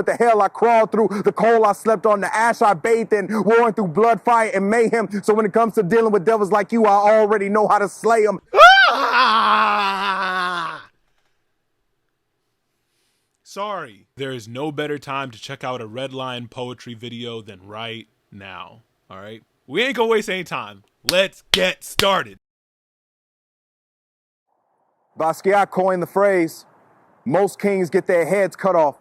What the hell I crawled through, the coal I slept on, the ash I bathed in, warring through blood, fire, and mayhem. So when it comes to dealing with devils like you, I already know how to slay them. Sorry. There is no better time to check out a Redline poetry video than right now. All right? We ain't gonna waste any time. Let's get started. Basquiat coined the phrase, most kings get their heads cut off.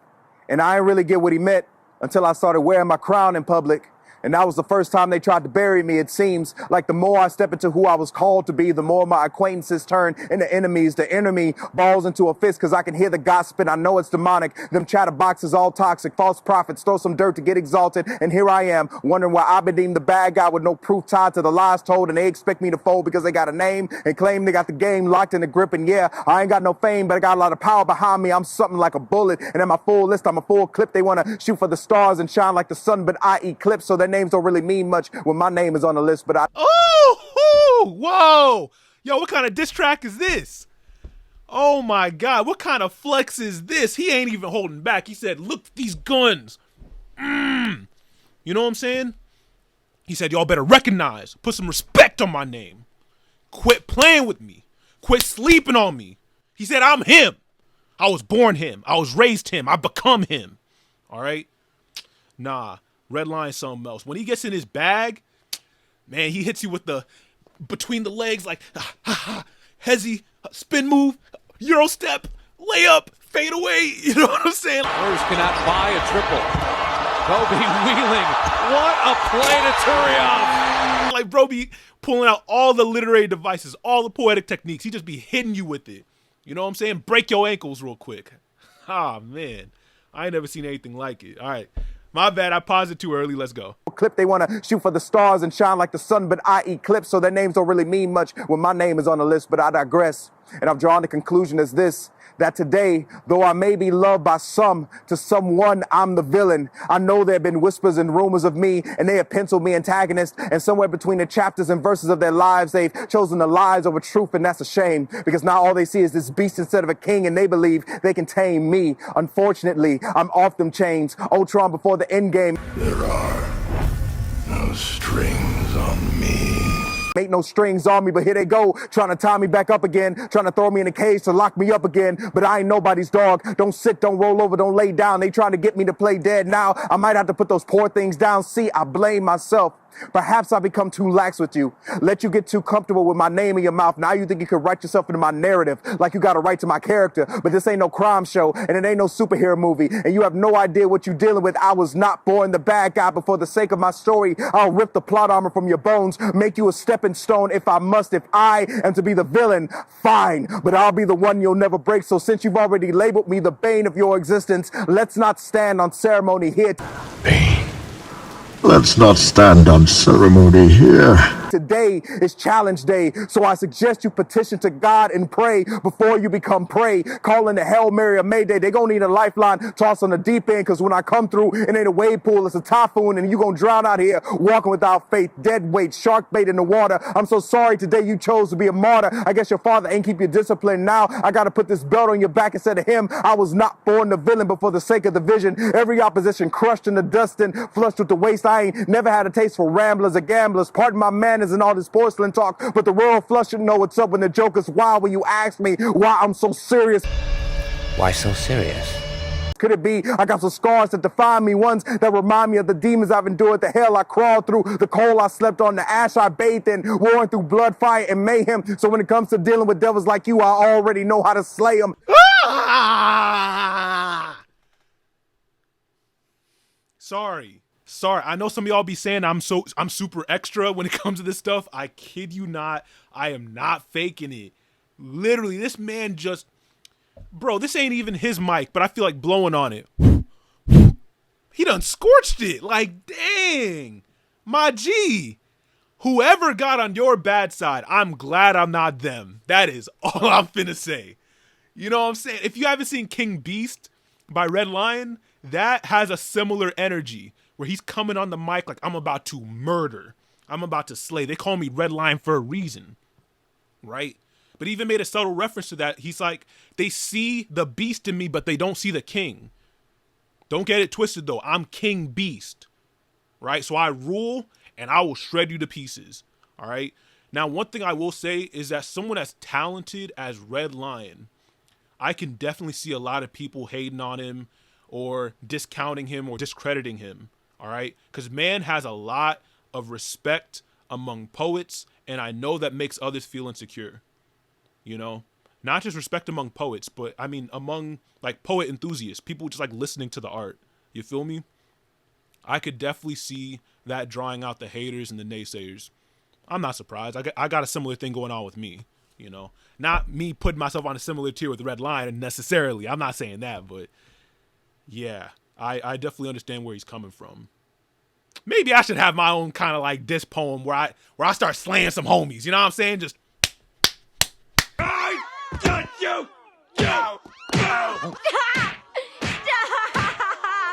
And I didn't really get what he meant until I started wearing my crown in public. And that was the first time they tried to bury me. It seems like the more I step into who I was called to be, the more my acquaintances turn into enemies. The enemy balls into a fist because I can hear the gossip and I know it's demonic. Them chatterboxes all toxic, false prophets, throw some dirt to get exalted. And here I am, wondering why I've been deemed the bad guy with no proof tied to the lies told. And they expect me to fold because they got a name and claim they got the game locked in the grip. And yeah, I ain't got no fame, but I got a lot of power behind me. I'm something like a bullet. And at my full list, I'm a full clip. They want to shoot for the stars and shine like the sun, but I eclipse. So their names don't really mean much when my name is on the list, but I... Oh, whoa. Yo, what kind of diss track is this? Oh my God, what kind of flex is this? He ain't even holding back. He said, look at these guns. You know what I'm saying? He said, y'all better recognize, put some respect on my name. Quit playing with me. Quit sleeping on me. He said, I'm him. I was born him. I was raised him. I become him. All right? Nah. Redline something else. When he gets in his bag, man, he hits you with the between the legs like hezzy, spin move, Euro step, layup, fade away. You know what I'm saying? Warriors cannot buy a triple. Kobe wheeling. What a play to Turiaf. Like bro be pulling out all the literary devices, all the poetic techniques. He just be hitting you with it. You know what I'm saying? Break your ankles real quick. Ah, man. I ain't never seen anything like it. All right. My bad, I paused it too early. Let's go. Clip, they want to shoot for the stars and shine like the sun, but I eclipse, so their names don't really mean much when my name is on the list, but I digress. And I've drawn the conclusion as this, that today, though I may be loved by some, to someone I'm the villain. I know there have been whispers and rumors of me, and they have penciled me antagonist, and somewhere between the chapters and verses of their lives, they've chosen the lies over truth, and that's a shame, because now all they see is this beast instead of a king, and they believe they can tame me. Unfortunately, I'm off them chains. Ultron before the end game. There are no strings on me. Ain't no strings on me, but here they go, trying to tie me back up again, trying to throw me in a cage to lock me up again, but I ain't nobody's dog. Don't sit, don't roll over, don't lay down. They trying to get me to play dead now. I might have to put those poor things down. See, I blame myself. Perhaps I become too lax with you. Let you get too comfortable with my name in your mouth. Now you think you can write yourself into my narrative like you got a right to my character. But this ain't no crime show and it ain't no superhero movie. And you have no idea what you're dealing with. I was not born the bad guy, but for the sake of my story, I'll rip the plot armor from your bones, make you a stepping stone if I must. If I am to be the villain, fine, but I'll be the one you'll never break. So since you've already labeled me the bane of your existence, let's not stand on ceremony here. Bane. Let's not stand on ceremony here. Today is challenge day, so I suggest you petition to God and pray before you become prey. Calling the Hail Mary or Mayday, they gonna need a lifeline tossed on the deep end, because when I come through, it ain't a wave pool, it's a typhoon, and you gonna drown out here walking without faith. Dead weight, shark bait in the water. I'm so sorry today you chose to be a martyr. I guess your father ain't keep your discipline. Now I gotta put this belt on your back instead of him. I was not born the villain, but for the sake of the vision, every opposition crushed in the dust and flushed with the waste. I ain't never had a taste for ramblers or gamblers. Pardon my manners and all this porcelain talk, but the royal flush should know what's up when the joke is wild. When you ask me why I'm so serious. Why so serious? Could it be I got some scars that define me, ones that remind me of the demons I've endured, the hell I crawled through, the coal I slept on, the ash I bathed in, warring through blood, fire, and mayhem. So when it comes to dealing with devils like you, I already know how to slay them. Sorry, I know some of y'all be saying I'm super extra when it comes to this stuff. I kid you not. I am not faking it. Literally, this man just, bro, this ain't even his mic, but I feel like blowing on it. He done scorched it. Like, dang, my G. Whoever got on your bad side, I'm glad I'm not them. That is all I'm finna say. You know what I'm saying? If you haven't seen King Beast by Red Lion, that has a similar energy where he's coming on the mic like, I'm about to murder. I'm about to slay. They call me Red Lion for a reason, right? But he even made a subtle reference to that. He's like, they see the beast in me, but they don't see the king. Don't get it twisted though. I'm King Beast, right? So I rule and I will shred you to pieces, all right? Now, one thing I will say is that someone as talented as Red Lion, I can definitely see a lot of people hating on him or discounting him or discrediting him, all right? Because man has a lot of respect among poets, and I know that makes others feel insecure, you know? Not just respect among poets, but I mean among like poet enthusiasts, people just like listening to the art. You feel me? I could definitely see that drawing out the haters and the naysayers. I'm not surprised. I got a similar thing going on with me, you know? Not me putting myself on a similar tier with Red Lion necessarily. I'm not saying that, but yeah, I definitely understand where he's coming from. Maybe I should have my own kind of like diss poem where I start slaying some homies. You know what I'm saying? Just I got you. Stop!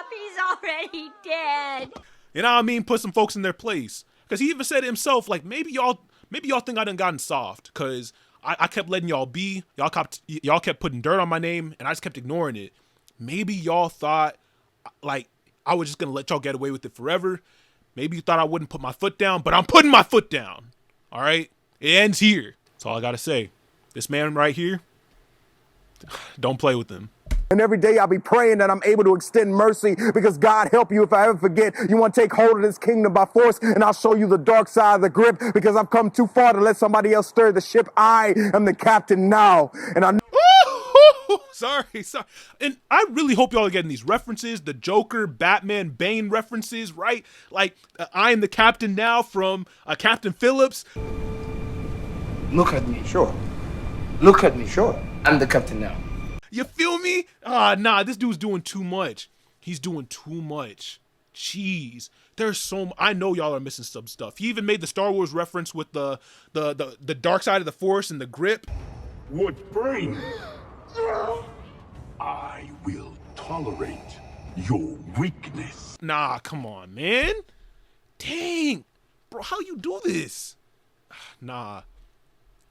He's already dead. You know what I mean? Put some folks in their place. Because he even said it himself, like, maybe y'all think I done gotten soft. Because I kept letting y'all be. Y'all kept putting dirt on my name, and I just kept ignoring it. Maybe y'all thought, like, I was just going to let y'all get away with it forever. Maybe you thought I wouldn't put my foot down, but I'm putting my foot down. All right? It ends here. That's all I got to say. This man right here, don't play with him. And every day I'll be praying that I'm able to extend mercy, because God help you if I ever forget. You want to take hold of this kingdom by force, and I'll show you the dark side of the grip, because I've come too far to let somebody else stir the ship. I am the captain now, and I know. Sorry. And I really hope y'all are getting these references, the Joker, Batman, Bane references, right? Like, I am the captain now from Captain Phillips. Look at me. Sure. Look at me. Sure. I'm the captain now. You feel me? Nah, this dude's doing too much. He's doing too much. Jeez. There's I know y'all are missing some stuff. He even made the Star Wars reference with the dark side of the Force and the grip. What brain? I will tolerate your weakness. Nah, come on, man. Dang. Bro, how you do this? Nah.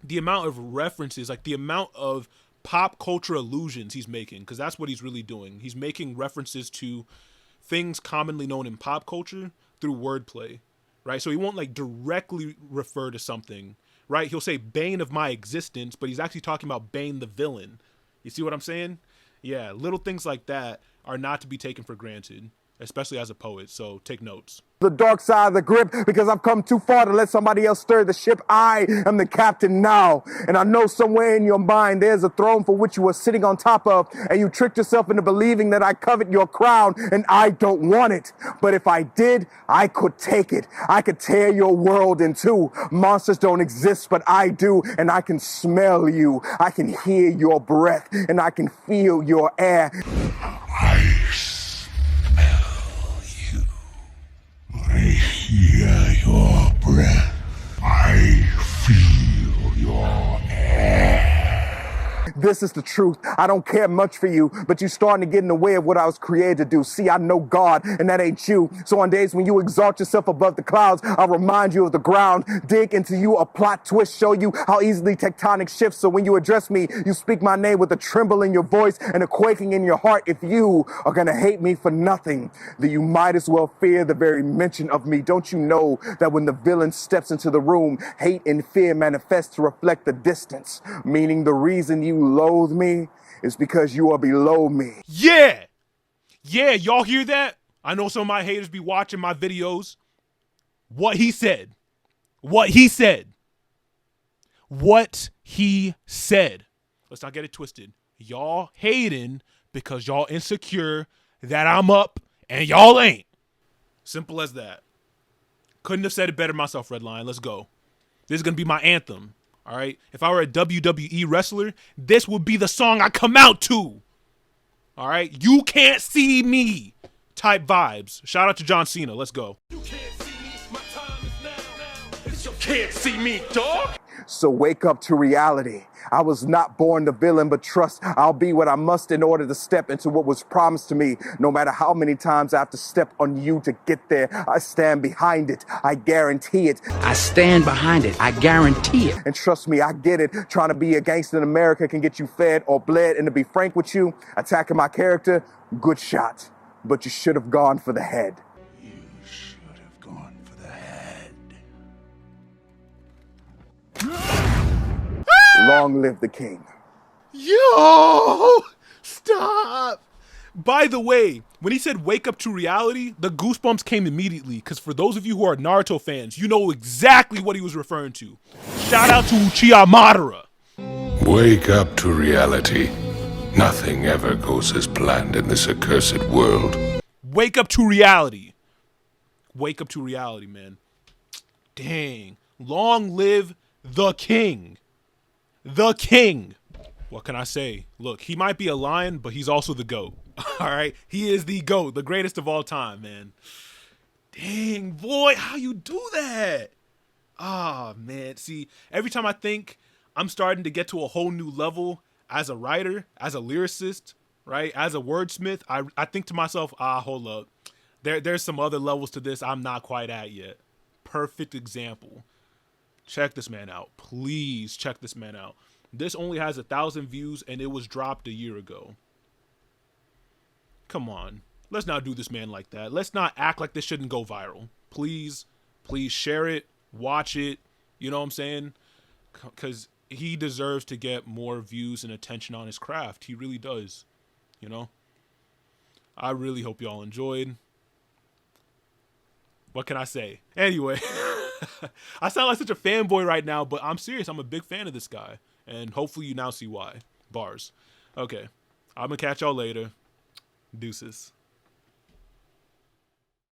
The amount of references, like the amount of pop culture allusions he's making, because that's what he's really doing. He's making references to things commonly known in pop culture through wordplay, right? So he won't like directly refer to something, right? He'll say Bane of my existence, but he's actually talking about Bane the villain. You see what I'm saying? Yeah, little things like that are not to be taken for granted, especially as a poet, so take notes. The dark side of the grip, because I've come too far to let somebody else stir the ship. I am the captain now, and I know somewhere in your mind there's a throne for which you are sitting on top of, and you tricked yourself into believing that I covet your crown, and I don't want it. But if I did, I could take it. I could tear your world in two. Monsters don't exist, but I do, and I can smell you. I can hear your breath, and I can feel your air. I hear your breath. I feel your air. This is the truth. I don't care much for you, but you're starting to get in the way of what I was created to do. See, I know God, and that ain't you. So on days when you exalt yourself above the clouds, I'll remind you of the ground, dig into you a plot twist, show you how easily tectonic shifts. So when you address me, you speak my name with a tremble in your voice and a quaking in your heart. If you are going to hate me for nothing, then you might as well fear the very mention of me. Don't you know that when the villain steps into the room, hate and fear manifest to reflect the distance, meaning the reason you loathe me is because you are below me. Yeah, y'all hear that? I know some of my haters be watching my videos. What he said. Let's not get it twisted. Y'all hating because y'all insecure that I'm up and y'all ain't. Simple as that. Couldn't have said it better myself, Red Lion. Let's go. This is going to be my anthem. All right. If I were a WWE wrestler, this would be the song I come out to. All right. You can't see me type vibes. Shout out to John Cena. Let's go. You can't see me. My time is now. You can't see me, dog. So wake up to reality. I was not born the villain, but trust I'll be what I must in order to step into what was promised to me. No matter how many times I have to step on you to get there, I stand behind it. I guarantee it. I stand behind it. I guarantee it. And trust me, I get it. Trying to be a gangster in America can get you fed or bled. And to be frank with you, attacking my character, good shot. but you should have gone for the head. You should have gone for the head. Long live the king. Yo! Stop! By the way, when he said wake up to reality, the goosebumps came immediately, because for those of you who are Naruto fans, you know exactly what he was referring to. Shout out to Uchiha Madara. Wake up to reality. Nothing ever goes as planned in this accursed world. Wake up to reality. Wake up to reality, man. Dang. Long live the king. The king. What can I say? Look, he might be a lion, but he's also the GOAT. All right? He is the GOAT, the greatest of all time, man. Dang, boy, how you do that? Ah, man. See, every time I think I'm starting to get to a whole new level as a writer, as a lyricist, right? As a wordsmith, I think to myself, hold up. There's some other levels to this I'm not quite at yet. Perfect example. Check this man out. Please check this man out. This only has 1,000 views and it was dropped a year ago. Come on. Let's not do this man like that. Let's not act like this shouldn't go viral. Please, please share it, watch it. You know what I'm saying? Because he deserves to get more views and attention on his craft. He really does. You know? I really hope y'all enjoyed. What can I say? Anyway, I sound like such a fanboy right now, but I'm serious. I'm a big fan of this guy. And hopefully you now see why. Bars. Okay. I'm going to catch y'all later. Deuces.